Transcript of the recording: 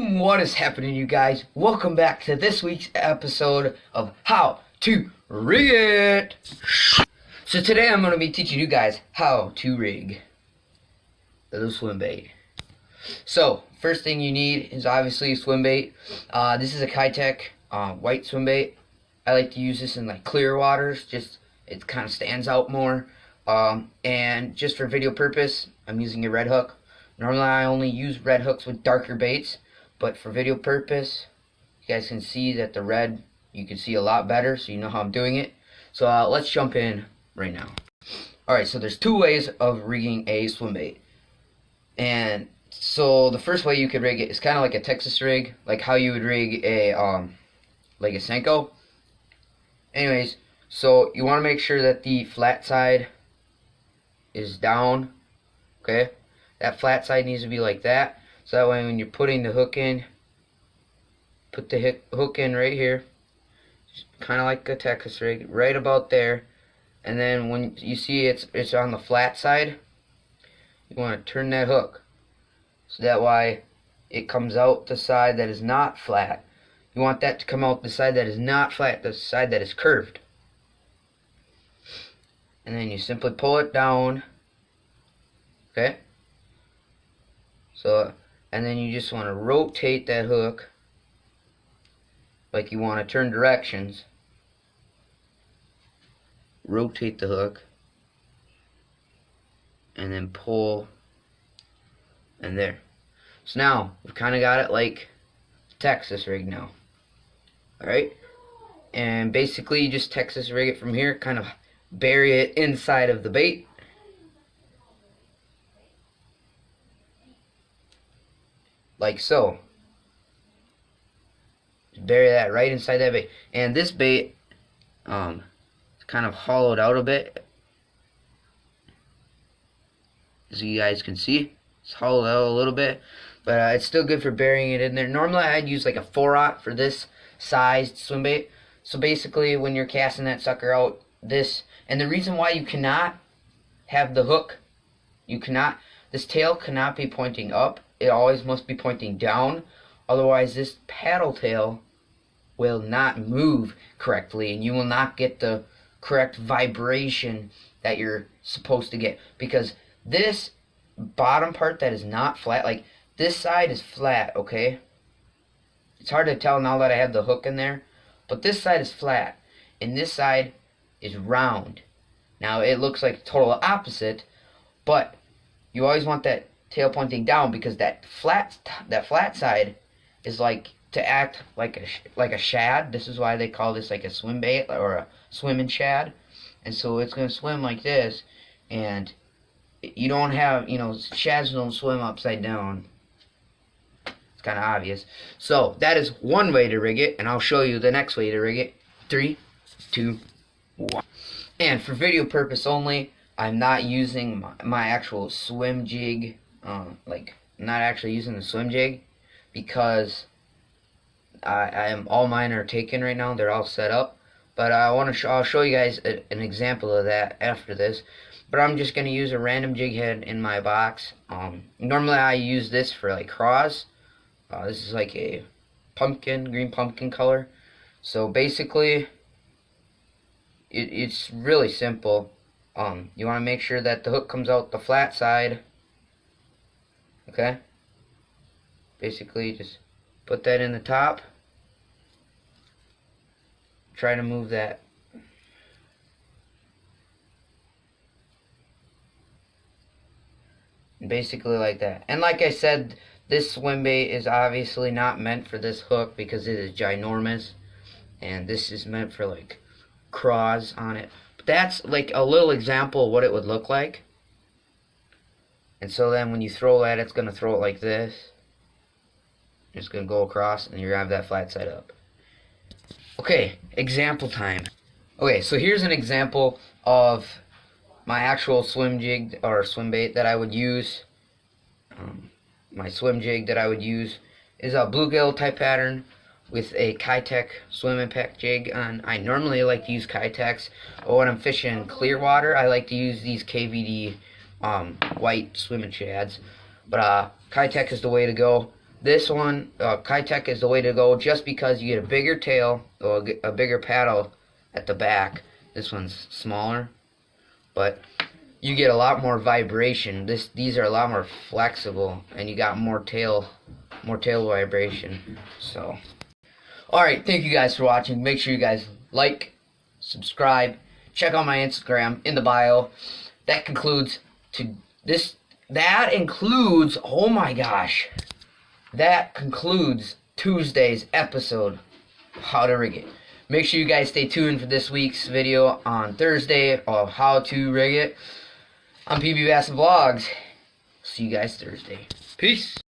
What is happening, you guys? Welcome back to this week's episode of How to Rig It. So today I'm going to be teaching you guys how to rig a little swim bait. So first thing you need is obviously a swim bait. This is a Kitech white swim bait. I like to use this in like clear waters, just it kind of stands out more. And just for video purpose, I'm using a red hook. Normally I only use red hooks with darker baits, but for video purpose, you guys can see that the red, you can see a lot better, so you know how I'm doing it. So let's jump in right now. Alright, so there's two ways of rigging a swim bait. And so the first way you could rig it is kind of like a Texas rig, like how you would rig a like a Senko. Anyways, so you want to make sure that the flat side is down, okay? That flat side needs to be like that, so that way when you're putting the hook in, put the hook in right here, kind of like a Texas rig, right about there. And then when you see it's on the flat side, you want to turn that hook, so that way it comes out the side that is not flat. You want that to come out the side that is not flat, the side that is curved. And then you simply pull it down, okay? So, and then you just want to rotate that hook like you want to turn directions. Rotate the hook and then pull, and there. So now we've kind of got it like Texas rig now. Alright? And basically you just Texas rig it from here, kind of bury it inside of the bait. Like so. Just bury that right inside that bait. And this bait is kind of hollowed out a bit, as you guys can see. It's hollowed out a little bit, but it's still good for burying it in there. Normally I'd use like a 4-aught for this sized swim bait. So basically when you're casting that sucker out, this, and the reason why you cannot have the hook, this tail cannot be pointing up. It always must be pointing down, otherwise this paddle tail will not move correctly and you will not get the correct vibration that you're supposed to get, because this bottom part that is not flat, like this side is flat, okay? It's hard to tell now that I have the hook in there, but this side is flat and this side is round. Now it looks like total opposite, but you always want that tail pointing down, because that flat side is like to act like a shad. This is why they call this like a swim bait or a swimming shad. And so it's going to swim like this, and you don't have, you know, shads don't swim upside down. It's kind of obvious. So that is one way to rig it, and I'll show you the next way to rig it. 3, 2, 1. And for video purpose only, I'm not using my actual swim jig. Like, not actually using the swim jig, because all mine are taken right now. They're all set up, but I'll show you guys an example of that after this. But I'm just gonna use a random jig head in my box. Normally I use this for like craws. This is like a green pumpkin color. So basically it's really simple. You want to make sure that the hook comes out the flat side. Okay, basically just put that in the top, try to move that, basically like that. And like I said, this swim bait is obviously not meant for this hook because it is ginormous, and this is meant for like craws on it. But that's like a little example of what it would look like. And so then when you throw that, it's going to throw it like this. It's going to go across, and you're going to have that flat side up. Okay, example time. Okay, so here's an example of my actual swim jig or swim bait that I would use. My swim jig that I would use is a bluegill type pattern with a Kitech swim impact jig on. I normally like to use Kitechs, but when I'm fishing clear water, I like to use these KVD white swimming shads. But Kitech is the way to go. This one, Kitech is the way to go, just because you get a bigger tail, or a bigger paddle at the back. This one's smaller, but you get a lot more vibration. These are a lot more flexible, and you got more tail vibration. So, alright, thank you guys for watching. Make sure you guys like, subscribe, check out my Instagram in the bio. That concludes oh my gosh, that concludes Tuesday's episode of How to Rig It. Make sure you guys stay tuned for this week's video on Thursday of how to rig it on PB Bass Vlogs. See you guys Thursday. Peace.